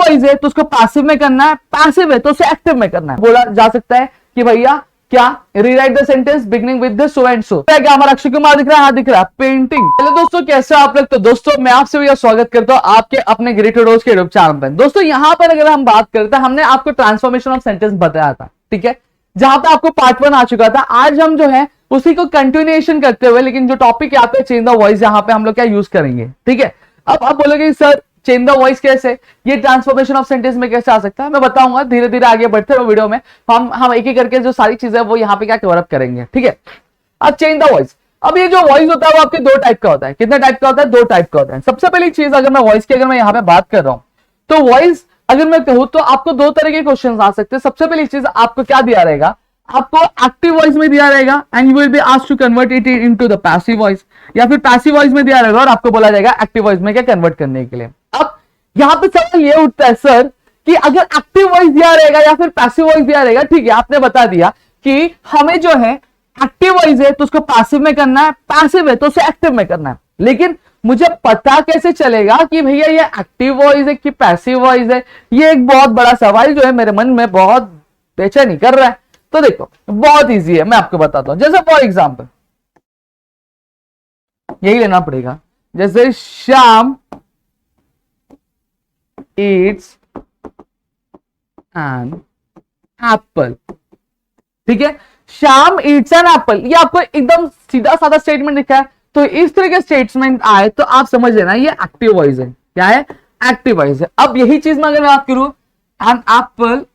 Voice है तो उसको पैसिव में करना है, पैसिव है तो उसे एक्टिव में करना है। बोला जा सकता है कि भैया क्या rewrite the sentence beginning with the so and so. क्या हमारा अक्षय कुमार दिख रहा है? हाँ दिख रहा है। पेंटिंग। हेलो दोस्तों, कैसे आप लोग? तो दोस्तों मैं आपसे भैया स्वागत करता हूं आपके अपने ग्रेट रोज के यूट्यूब चैनल पर। दोस्तों यहां पर अगर हम बात करते हैं, हमने आपको ट्रांसफॉर्मेशन ऑफ सेंटेंस बताया था, ठीक है, जहां पे आपको पार्ट 1 आ चुका था। आज हम जो है उसी को कंटिन्यूएशन करते हुए, लेकिन जो टॉपिक यहाँ पे चेंज द वॉइस, यहाँ पे हम लोग क्या यूज करेंगे, ठीक है। अब आप बोलोगे सर चेंज द वॉइस कैसे, ये ट्रांसफॉर्मेशन ऑफ सेंटेंस में कैसे आ सकता है, मैं बताऊंगा। धीरे धीरे आगे बढ़ते हुए वीडियो में हम एक एक करके जो सारी चीजें वो यहाँ पे क्या कवर अप करेंगे, ठीक है। अब चेंज द वॉइस। अब ये जो वॉइस होता है वो आपके दो टाइप का होता है। कितने टाइप का होता है? दो टाइप का होता है। सबसे पहली चीज, अगर मैं वॉइस की अगर मैं यहाँ पे बात कर रहा हूं तो वॉइस अगर मैं कहूं तो आपको दो तरह के क्वेश्चन आ सकते हैं। सबसे पहली चीज आपको क्या दिया रहेगा, आपको एक्टिव वॉइस में दिया रहेगा and you will be asked to convert it into the passive voice, या फिर पैसिव वॉइस में दिया रहेगा और आपको बोला जाएगा एक्टिव वॉइस में क्या कन्वर्ट करने के लिए। अब यहां पे सवाल ये उठता है सर कि अगर एक्टिव वॉइस दिया रहेगा या फिर पैसिव वॉइस दिया रहेगा, ठीक है, आपने बता दिया कि हमें जो है एक्टिव वॉइस है तो उसको पैसिव में करना है, पैसिव है तो उसे एक्टिव में करना है, लेकिन मुझे पता कैसे चलेगा कि भैया ये एक्टिव वॉइस है कि पैसिव वॉइस है? ये एक बहुत बड़ा सवाल जो है मेरे मन में बहुत बेचैनी कर रहा है। तो देखो बहुत इजी है, मैं आपको बताता हूं। जैसे फॉर एग्जाम्पल यही लेना पड़ेगा, जैसे श्याम eats an apple, ठीक है। श्याम ईट्स एन एप्पल, ये आपको एकदम सीधा साधा स्टेटमेंट दिखा है, तो इस तरह के स्टेटमेंट आए तो आप समझ लेना ये एक्टिव वॉइस है। क्या है? एक्टिव वॉइस है। अब यही चीज में अगर मैं बात करूं, एन एप्पल,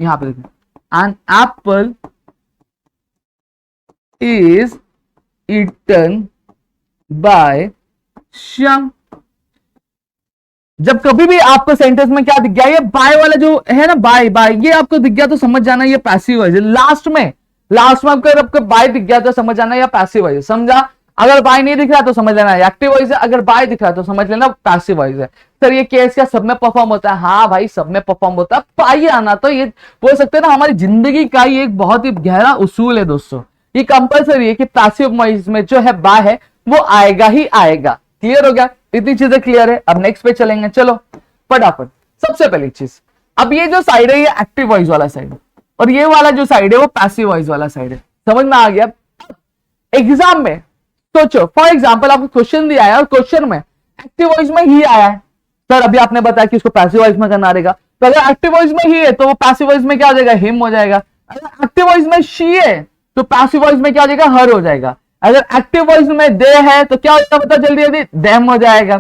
यहां पे देखो, an apple is eaten by Shyam. जब कभी भी आपको सेंटेंस में क्या दिख गया, ये बाय वाला जो है ना, बाय बाय, ये आपको दिख गया तो समझ जाना ये पैसिव वॉइस है। लास्ट में आपको बाय दिख गया तो समझ जाना ये पैसिव वॉइस है। समझा? अगर बाय नहीं दिख रहा तो समझ लेना एक्टिव वॉइस है, अगर बाय दिख रहा तो समझ लेना पैसिव वॉइस है। सर ये केस क्या सब में परफॉर्म होता है? हाँ भाई सब में परफॉर्म होता है। पाइए आना तो ये बोल सकते हैं ना, हमारी जिंदगी का ये एक बहुत ही गहरा उसूल है दोस्तों। ये कंपल्सरी है कि पैसिव वॉइस में जो है बाय है वो आएगा ही आएगा। क्लियर हो गया? इतनी चीजें क्लियर है। अब नेक्स्ट पे चलेंगे, चलो फटाफट। सबसे पहली चीज, अब ये जो साइड है ये एक्टिव वॉइस वाला साइड है और ये वाला जो साइड है वो पैसिव वॉइस वाला साइड है। समझ में आ गया? एग्जाम में सोचो, फॉर एग्जाम्पल आपको क्वेश्चन दिया है और क्वेश्चन में एक्टिव वॉइस में ही आया है। सर अभी आपने बताया कि उसको पैसिव वॉइस में करना रहेगा, तो अगर एक्टिव वॉइस में ही है तो वो पैसिव वॉइस में क्या हो जाएगा? हिम हो जाएगा। अगर एक्टिव वॉइस में शी है तो पैसिव वॉइस में क्या हो जाएगा? हर हो जाएगा। अगर एक्टिव वॉइस में दे है तो क्या होगा? बता जल्दी जल्दी, देम हो जाएगा।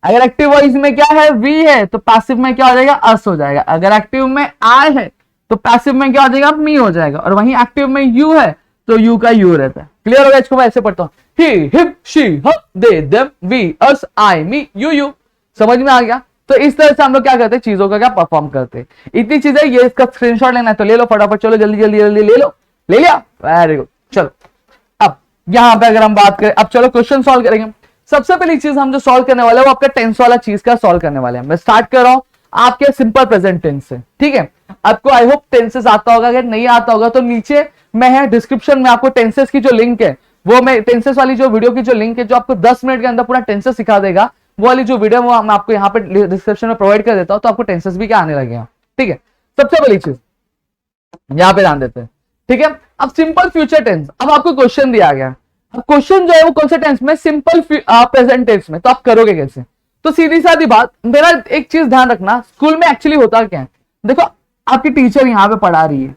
अगर एक्टिव वॉइस में क्या है? वी है तो पैसिव में क्या हो जाएगा? अस हो जाएगा। अगर एक्टिव में आई है तो पैसिव में क्या हो जाएगा? मी हो जाएगा। और वहीं एक्टिव में यू है तो यू का यू रहता है। क्लियर हो गया? इसको मैं ऐसे पढ़ता हूं, he him she her they them we us I me you you. समझ में आ गया? तो इस तरह से हम लोग क्या करते हैं, चीजों का क्या परफॉर्म करते हैं। इतनी चीजें, ये इसका स्क्रीनशॉट लेना है तो ले लो फटाफट। चलो जल्दी जल्दी जल्दी ले लो। ले लिया? Very good. चलो अब यहां पे अगर हम बात करें, अब चलो क्वेश्चन सॉल्व करेंगे। सबसे पहली चीज हम जो सॉल्व करने वाले हैं वो आपका टेंस वाला चीज का सॉल्व करने वाले हैं। मैं स्टार्ट कर रहा हूं आपके सिंपल प्रेजेंट टेंस से, ठीक है। आपको आई होप टेंसेस आता होगा, अगर नहीं आता होगा तो नीचे मैं है डिस्क्रिप्शन में आपको टेंसेस की जो लिंक है वो, मैं टेंसेस वाली जो वीडियो की जो लिंक है जो आपको 10 मिनट के अंदर पूरा टेंसेस सिखा देगा, वो वाली जो वीडियो वो मैं आपको यहाँ पे डिस्क्रिप्शन में प्रोवाइड कर देता हूं, तो आपको टेंसेस भी क्या आने लगे, ठीक है। सबसे पहली चीज यहां पे ध्यान देते हैं, ठीक है। अब सिंपल फ्यूचर टेंस, अब आपको क्वेश्चन दिया गया। अब क्वेश्चन जो है वो कौन से टेंस में? सिंपल प्रेजेंट टेंस में। तो आप करोगे कैसे? तो सीधी सादी बात, मेरा एक चीज ध्यान रखना, स्कूल में एक्चुअली होता क्या है, देखो आपकी टीचर यहाँ पे पढ़ा रही है,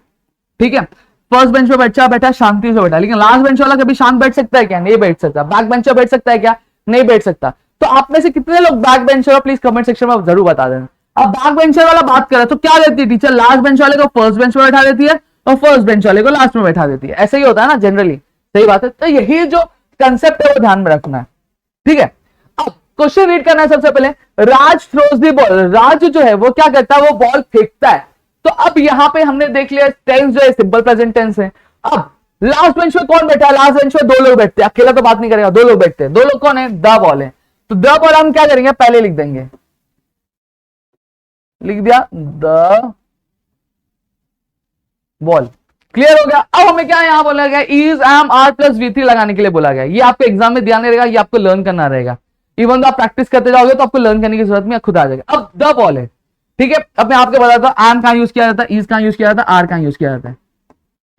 ठीक है। फर्स्ट बेंच पे बच्चा बैठा शांति से बैठा, लेकिन लास्ट बेंच वाला कभी शांत बैठ सकता है क्या? नहीं बैठ सकता। बैक बेंच पे बैठ सकता है क्या? नहीं बैठ सकता। तो आप में से कितने लोग बैक बेंचर हो, प्लीज कमेंट सेक्शन में जरूर बता देना। अब बैक बेंचर वाला बात करें तो क्या देती है टीचर? लास्ट बेंच वाले को फर्स्ट बेंच पे बैठा देती है और फर्स्ट बेंच वाले को लास्ट में बैठा देती है। ऐसा ही होता है ना जनरली, सही बात है। तो यही जो कंसेप्ट है वो ध्यान में रखना है, ठीक है। अब क्वेश्चन रीड करना है। सबसे पहले, राज थ्रोज द बॉल, राज जो है वो क्या करता है? वो बॉल फेंकता है। तो अब यहां पे हमने देख लिया टेंस जो है सिंपल प्रेजेंट टेंस है। अब लास्ट बेंच पे कौन बैठा है? लास्ट बेंच पे दो लोग बैठते हैं, अकेला तो बात नहीं करेगा, दो लोग बैठते हैं। दो लोग कौन है? द बॉल है। तो द बॉल हम क्या करेंगे? पहले लिख देंगे, लिख दिया द बॉल। क्लियर हो गया? अब हमें क्या यहां बोला गया? Is M R plus V3 लगाने के लिए बोला गया। ये आपको एग्जाम में ध्यान रहेगा, ये आपको लर्न करना रहेगा। इवन तो आप प्रैक्टिस करते जाओगे तो आपको लर्न करने की जरूरत नहीं, खुद आ जाएगा। अब द बॉल है, ठीक है, अब मैं आपको बताता हूं एम कहां यूज किया जाता है, इज कहां यूज किया जाता है, आर कहां यूज किया जाता है।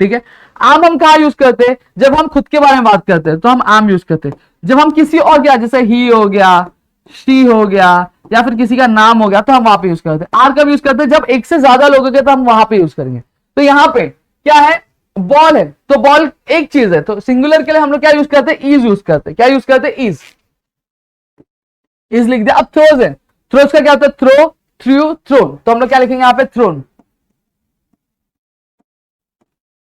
ठीक है, आम हम कहां यूज करते हैं, जब हम खुद के बारे में बात करते हैं तो हम आम यूज करते हैं। जब हम किसी और क्या, जैसे ही हो गया, शी हो गया, या फिर किसी का नाम हो गया, तो हम वहां पे यूज करते हैं। आर कब यूज करते हैं, जब एक से ज्यादा लोग हो गए तो हम वहां पे यूज करेंगे। तो यहां पे क्या है, बॉल है, तो बॉल एक चीज है, तो सिंगुलर के लिए हम लोग क्या यूज करते हैं, इज यूज करते हैं। क्या यूज करते हैं, इज लिख दिया। अब थ्रोज है, थ्रोज का क्या होता है, थ्रो, थ्रू, थ्रोन, तो हम लोग क्या लिखेंगे यहाँ पे, थ्रोन।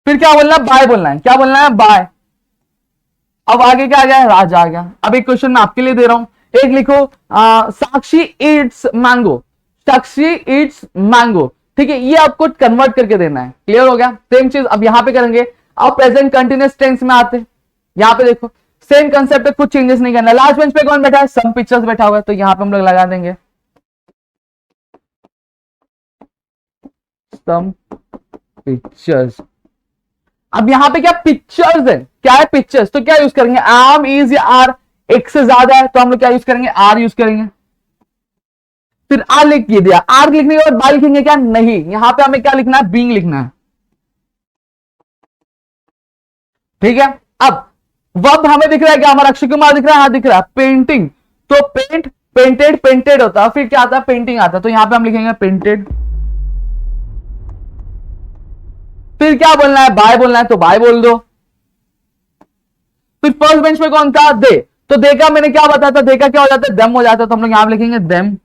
फिर क्या बोलना है, बाय बोलना है, क्या बोलना है, बाय। अब आगे क्या आ गया, राज आ गया। अब एक क्वेश्चन मैं आपके लिए दे रहा हूं, एक लिखो, साक्षी ईट्स मैंगो, साक्षी ईट्स मैंगो। ठीक है, ये आपको कन्वर्ट करके देना है। क्लियर हो गया, सेम चीज अब यहां पे करेंगे। अब प्रेजेंट कंटिन्यूअस टेंस में आते, यहां पे देखो सेम कंसेप्ट है, कुछ चेंजेस नहीं करना। लास्ट बेंच पे कौन बैठा है, सम पिक्चर्स बैठा हुआ है, तो यहां पे हम लोग लगा देंगे सम पिक्चर्स। अब यहां पे क्या पिक्चर्स है, क्या है, पिक्चर्स, तो क्या यूज करेंगे, एम, इज या आर। एक से ज्यादा है तो हम लोग क्या यूज करेंगे, आर यूज करेंगे। फिर आर लिख दिया, आर लिखने के बाद बाय लिखेंगे क्या, नहीं, यहां पे हमें क्या लिखना है, बीइंग लिखना है। ठीक है, अब वर्ब हमें दिख रहा है क्या, हमारा अक्षय कुमार दिख रहा है, हाँ दिख रहा है, पेंटिंग, तो पेंट, पेंटेड, पेंटेड होता है, फिर क्या आता है, पेंटिंग आता है, तो यहां पे हम लिखेंगे पेंटेड। फिर क्या बोलना है, बाय बोलना है, तो बाय बोल दो। फिर फर्स्ट बेंच में कौन था, दे, तो दे का मैंने क्या बताया था, दे का क्या हो जाता है, दम हो जाता है, तो हम लोग यहां लिखेंगे देम।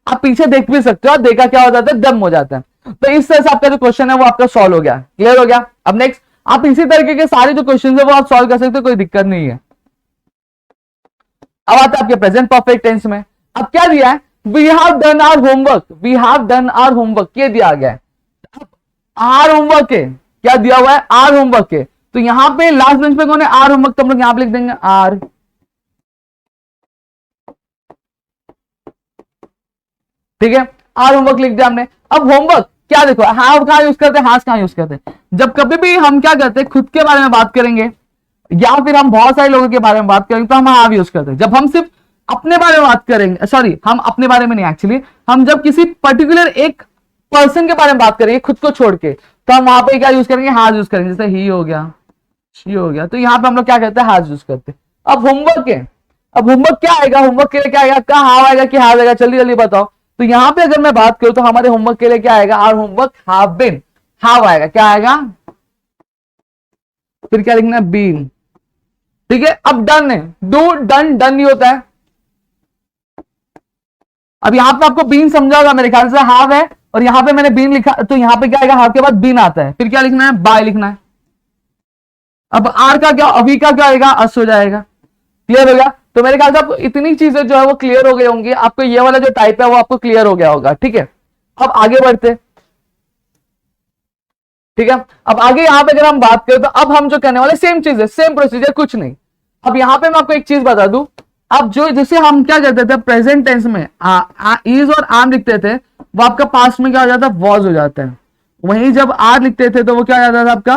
आप पीछे देख भी सकते हो, देखा क्या हो जाता है, दम हो जाता है। तो इस तरह से आपका जो क्वेश्चन है वो आपका सॉल्व हो गया। क्लियर हो गया। अब नेक्स्ट आप इसी तरीके के सारे जो क्वेश्चन है वो आप सॉल्व कर सकते हो, कोई दिक्कत नहीं है। अब आता है आपके प्रेजेंट परफेक्ट टेंस में। अब क्या दिया है, we have done our homework, we have done our homework, ये दिया गया है। आर होमवर्क है, क्या दिया हुआ है, आर होमवर्क है, तो यहां पे लास्ट बेंच पे कौन है, आर होमवर्क, तो हम लोग यहां पे लिख देंगे आर। ठीक है, आर होमवर्क लिख दिया हमने। अब होमवर्क क्या, देखो हैव कहां यूज करते हैं, हैज कहां यूज करते हैं, जब कभी भी हम क्या करते हैं, खुद के बारे में बात करेंगे या फिर हम बहुत सारे लोगों के बारे में बात करेंगे तो हम हैव यूज करते हैं। जब हम सिर्फ अपने बारे में बात करेंगे, सॉरी हम अपने बारे में नहीं, एक्चुअली हम जब किसी पर्टिकुलर एक पर्सन के बारे में बात करेंगे खुद को छोड़ के, तो हम वहां पे क्या यूज करेंगे, हैज यूज करेंगे। जैसे ही हो गया, शी हो गया, तो यहां पे हम लोग क्या करते हैं, हैज यूज करते हैं। अब होमवर्क है, अब होमवर्क क्या आएगा, होमवर्क के लिए क्या आएगा, क्या हाव आएगा कि हैज आएगा, जल्दी जल्दी बताओ। तो यहां पे अगर मैं बात करूं तो हमारे होमवर्क के लिए क्या आएगा, our homework have been, have आएगा, क्या आएगा, फिर क्या लिखना है, बीन। ठीक है, अब डन है, डू, डन, डन नहीं होता है। अब यहां पे आपको बीन समझा होगा मेरे ख्याल से, हैव है और यहां पे मैंने बीन लिखा, तो यहां पे क्या आएगा, हैव के बाद बीन आता है, फिर क्या लिखना है, बाय लिखना है। अब आर का क्या, अभी का क्या आएगा, अस हो जाएगा। क्लियर हो गया। तो मेरे ख्याल से आपको इतनी चीजें जो है वो क्लियर हो गई होंगी, आपको ये वाला जो टाइप है वो आपको क्लियर हो गया होगा। ठीक है, अब आगे बढ़ते। ठीक है, अब आगे यहां पे अगर हम बात करें तो अब हम जो करने वाले सेम चीज है, सेम प्रोसीजर, कुछ नहीं। अब यहां पे मैं आपको एक चीज बता दूं, अब जो जैसे हम क्या करते थे प्रेजेंट टेंस में इज और आम लिखते थे, वो आपका पास्ट में क्या हो जाता है, वॉज हो जाता है। वहीं जब आर लिखते थे तो वो क्या हो जाता था, आपका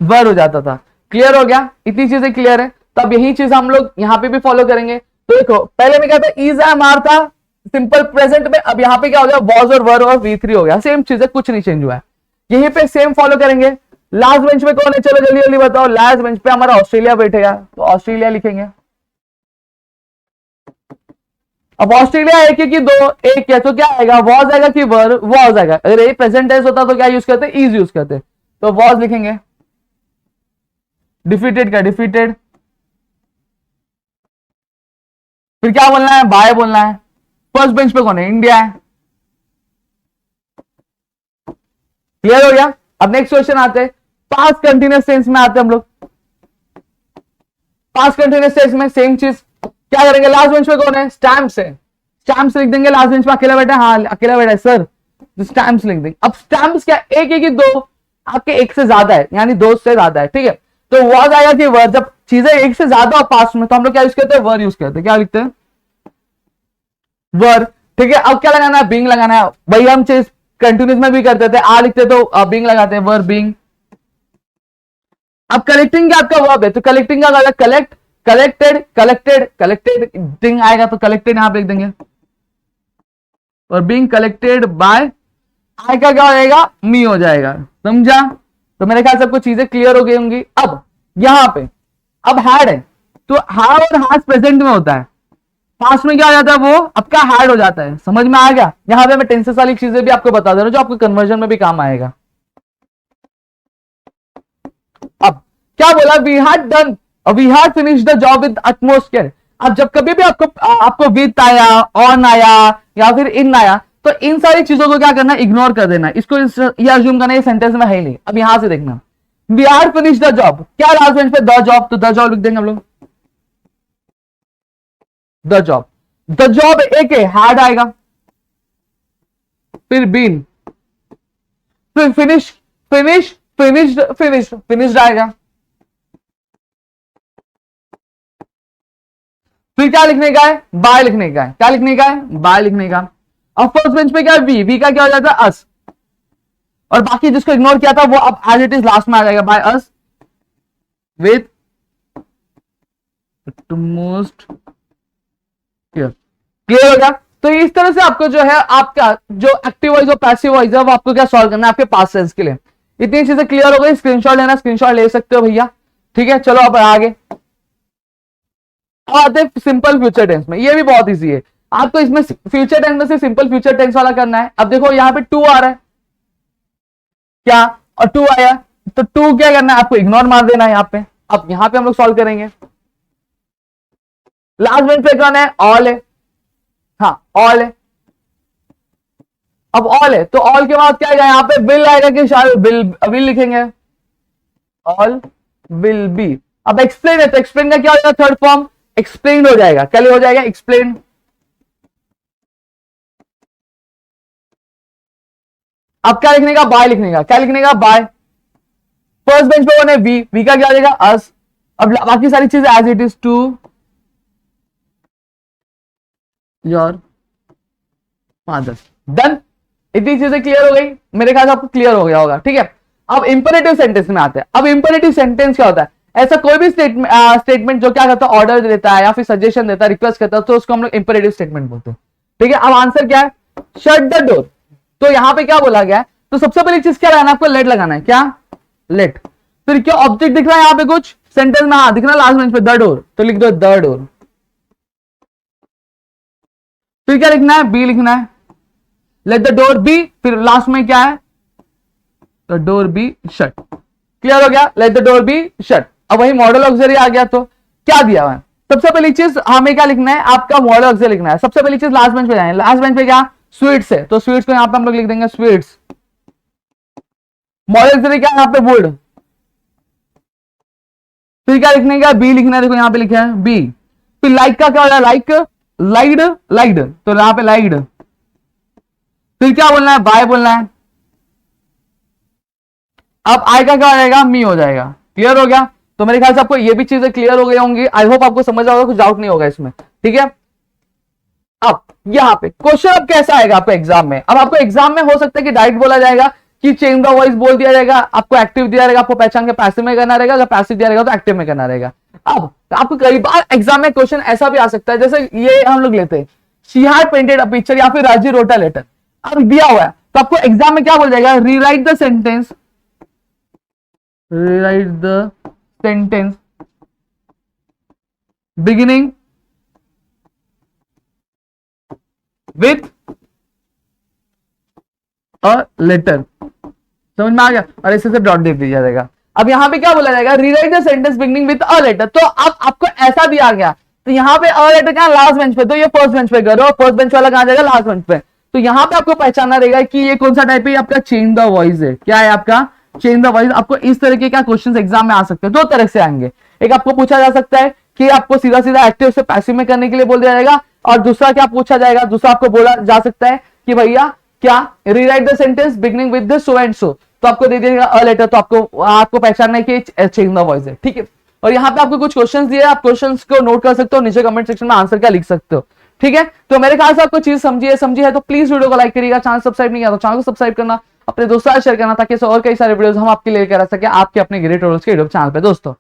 वर हो जाता था। क्लियर हो गया, इतनी चीजें क्लियर है। तो अब यही चीज हम लोग यहां पे भी फॉलो करेंगे। तो देखो पहले में क्या था, इज एम आर था सिंपल प्रेजेंट में, अब यहां पे क्या हो गया, वॉज और वर और V3 हो गया, सेम चीज है, कुछ नहीं चेंज हुआ है। यहीं पे सेम फॉलो करेंगे। लास्ट बेंच पे कौन है, चलो जल्दी जल्दी बताओ, लास्ट बेंच पे हमारा ऑस्ट्रेलिया बैठेगा, तो ऑस्ट्रेलिया लिखेंगे। अब ऑस्ट्रेलिया एक है कि दो, एक है, तो क्या आएगा, वॉज आएगा कि वर, वॉज आएगा। अगर ये प्रेजेंट टेंस होता तो क्या यूज करते, इज यूज करते, तो वॉज लिखेंगे। डिफीटेड का डिफीटेड, फिर क्या बोलना है, बाय बोलना है। फर्स्ट बेंच पे कौन है, इंडिया है। क्लियर हो गया। अब नेक्स्ट क्वेश्चन आते हैं, पास्ट कंटिन्यूअस टेंस में आते हैं हम लोग। पास्ट कंटिन्यूअस टेंस में सेम चीज क्या करेंगे, लास्ट बेंच पे कौन है, स्टैम्प्स है, स्टैम्प्स लिख देंगे। लास्ट बेंच पे अकेला बैठा है, हाँ अकेला बैठा है सर, तो स्टैम्प्स लिख देंगे। अब स्टैम्प्स क्या, एक है कि दो, आपके एक से ज्यादा है, यानी दो से ज्यादा है। ठीक है, तो वॉज आएगा कि वर, जब चीजें एक से ज्यादा हो पास्ट में तो हम लोग क्या यूज करते हैं, वर यूज करते हैं। क्या लिखते हैं, वर। ठीक है, अब क्या लगाना है, बीइंग लगाना है। वही हम चीज कंटिन्यूस में भी करते थे, आ लिखते तो बीइंग लगाते हैं, वर बीइंग। अब कलेक्टिंग क्या आपका वर्ब है, तो कलेक्टिंग का कलेक्ट, कलेक्टेड, कलेक्टेड, कलेक्टेड डिंग आएगा, तो कलेक्टेड यहां पे लिख देंगे। और बीइंग कलेक्टेड बाय आई का क्या हो जाएगा, मी हो जाएगा। समझा? तो मेरे ख्याल से आपको चीजें क्लियर हो गई होंगी। अब यहां पे अब हैड है, तो हैव और हैज प्रेजेंट में होता है, पास्ट में क्या हो जाता है, वो आपका हैड हो जाता है। समझ में आ गया? यहां पे मैं टेंसेस वाली चीजें भी आपको बता दे रहा हूं जो आपको कन्वर्जन में भी काम आएगा। अब क्या बोला, we had done, we had finish the job with utmost care. अब जब कभी भी आपको विद आया, ऑन आया या फिर इन आया, तो इन सारी चीजों को क्या करना, इग्नोर कर देना, इसको ये अज्यूम करना ये सेंटेंस में है ही नहीं। अब यहां से देखना, we had finish the job, क्या लास्ट बेंच पे द जॉब, तो द जॉब लिख देंगे हम लोग, द जॉब। द जॉब एक है, हैड आएगा, फिर बीन, फिर finish, finish, finished, finished, finished आएगा, फिर क्या लिखने का है, बाय लिखने का है, क्या लिखने का है, बाय लिखने का। अब फर्स्ट बेंच पे क्या है, वी, वी का क्या हो जाता है, अस, और बाकी जिसको इग्नोर किया था वो अब एज इट इज लास्ट में आ जाएगा, by us with most clear हो गया। तो इस तरह से आपको जो है आपका जो एक्टिव वॉइस और पैसिव वॉइस है वो आपको क्या सॉल्व करना है आपके पास्ट टेंस के लिए। इतनी चीजें क्लियर हो गई, स्क्रीनशॉट लेना, स्क्रीनशॉट ले सकते हो भैया, ठीक है। चलो अब आगे आते हैं सिंपल फ्यूचर टेंस में, ये भी बहुत इजी है। आपको इसमें फ्यूचर टेंस में से सिंपल फ्यूचर टेंस वाला करना है। अब देखो यहाँ पे टू आ रहा है क्या, और टू आया, तो टू क्या करना है, आपको इग्नोर मार देना है यहाँ पे। अब यहाँ पे हम लोग सॉल्व करेंगे, लास्ट बेंच पे कौन है, ऑल है, हाँ ऑल है। अब ऑल है तो ऑल के बाद क्या आएगा, यहाँ पे विल आएगा कि शायद विल लिखेंगे, ऑल विल बी। अब एक्सप्लेन है तो एक्सप्लेन का क्या हो जाएगा, थर्ड फॉर्म एक्सप्लेन हो जाएगा, क्या हो जाएगा, एक्सप्लेन। अब क्या लिखने का, बाय लिखने का, क्या लिखने का, बाय। फर्स्ट बेंच पे कौन है, वी, वी का क्या आ जाएगा, अस। अब बाकी सारी चीजें as it is, to your father, done. इतनी चीजें क्लियर हो गई, मेरे ख्याल से आपको क्लियर हो गया होगा, ठीक है। अब इंपरेटिव सेंटेंस में आते हैं। अब इंपरेटिव सेंटेंस क्या होता है, ऐसा कोई भी स्टेटमेंट जो क्या करता है, ऑर्डर देता है या फिर सजेशन देता है, रिक्वेस्ट करता है, तो उसको हम लोग इंपरेटिव स्टेटमेंट बोलते हैं, ठीक है। अब आंसर क्या है, शट द डोर। तो यहां पे क्या बोला गया है, तो सबसे पहली चीज क्या लगाना है, आपको लेट लगाना है, क्या, लेट। फिर क्या ऑब्जेक्ट दिख रहा है यहाँ पे कुछ सेंटेंस में, हाँ दिख रहा है लास्ट बेंच पे, द डोर, तो लिख दो द डोर। फिर क्या लिखना है, बी लिखना है, लेट द डोर बी, फिर लास्ट में क्या है, the door be shut. Clear हो गया, let the door be shut. अब वही मॉडल ऑक्सिलरी आ गया, तो क्या दिया हुआ है, सबसे पहली चीज हमें क्या लिखना है, आपका मॉडल ऑक्सिलरी लिखना है। सबसे पहली चीज लास्ट बेंच पे जाए, लास्ट बेंच पे क्या, स्वीट्स है, तो स्वीट्स को यहां पे हम लोग लिख देंगे स्वीट्स। मॉडल ऑक्सिलरी क्या है, यहाँ पे वुड। फिर क्या लिखने का, बी लिखना है, देखो यहाँ पे लिखा है बी। फिर लाइक का क्या हो रहा है, लाइक, लाइड, लाइड, तो यहां पे लाइड। फिर क्या बोलना है, बाय बोलना है। अब आई का क्या हो जाएगा, मी हो जाएगा। क्लियर हो गया, तो मेरे ख्याल से आपको ये भी चीजें क्लियर हो गई होंगी। आई होप आपको समझ आ होगा, कुछ डाउट नहीं होगा इसमें, ठीक है। अब यहाँ पे क्वेश्चन अब कैसा आएगा आपको एग्जाम में, अब आपको एग्जाम में हो सकता है कि डायरेक्ट बोला जाएगा कि चेंज द वॉइस बोल दिया जाएगा, आपको एक्टिव दिया रहेगा, आपको पहचान के पैसिव में करना रहेगा, अगर पैसिव दिया रहेगा तो एक्टिव में करना रहेगा। अब आपको कई बार एग्जाम में क्वेश्चन ऐसा भी आ सकता है, जैसे ये हम लोग लेते हैं, she had painted a picture या फिर राजू रोट अ लेटर। अब दिया हुआ है तो आपको एग्जाम में क्या बोल जाएगा, rewrite the sentence, rewrite the sentence beginning with a letter. समझ में आ गया, और इसे से डॉट दे दिया जाएगा। अब यहां पे क्या बोला जाएगा, rewrite the sentence beginning with a letter. तो अब आपको ऐसा दिया गया, तो यहाँ पे अ लेटर क्या, लास्ट बेंच पे, तो ये फर्स्ट बेंच पे करो, फर्स्ट बेंच वाला कहां जाएगा, लास्ट बेंच पे। तो यहां पे आपको पहचानना रहेगा कि ये कौन सा टाइप है, आपका चेंज द वॉइस है। क्या है आपका, चेंज द वॉइस। आपको इस तरह के क्या क्वेश्चंस एग्जाम में आ सकते हैं, दो तरह से आएंगे। एक आपको पूछा जा सकता है कि आपको सीधा सीधा एक्टिव से पैसिव में करने के लिए बोल दिया जाएगा, और दूसरा क्या पूछा जाएगा, दूसरा आपको बोला जा सकता है कि भैया क्या, rewrite the sentence beginning with the so and so, तो आपको दे देगा अ लेटर, तो आपको पहचानना है कि चेंज द वॉइस है, ठीक है। और यहाँ पे आपको कुछ क्वेश्चंस दिए, आप क्वेश्चंस को नोट कर सकते हो, नीचे कमेंट सेक्शन में आंसर क्या लिख सकते हो, ठीक है। तो मेरे ख्याल से आपको चीज समझी है तो प्लीज वीडियो को लाइक करिएगा, चैनल सब्सक्राइब नहीं किया तो चैनल को सब्सक्राइब करना, अपने दोस्तों से शेयर करना, ताकि और कई सारे वीडियोस हम आपके लिए करा सके आपके अपने ग्रेट रोल्स के यूट्यूब चैनल पे दोस्तों।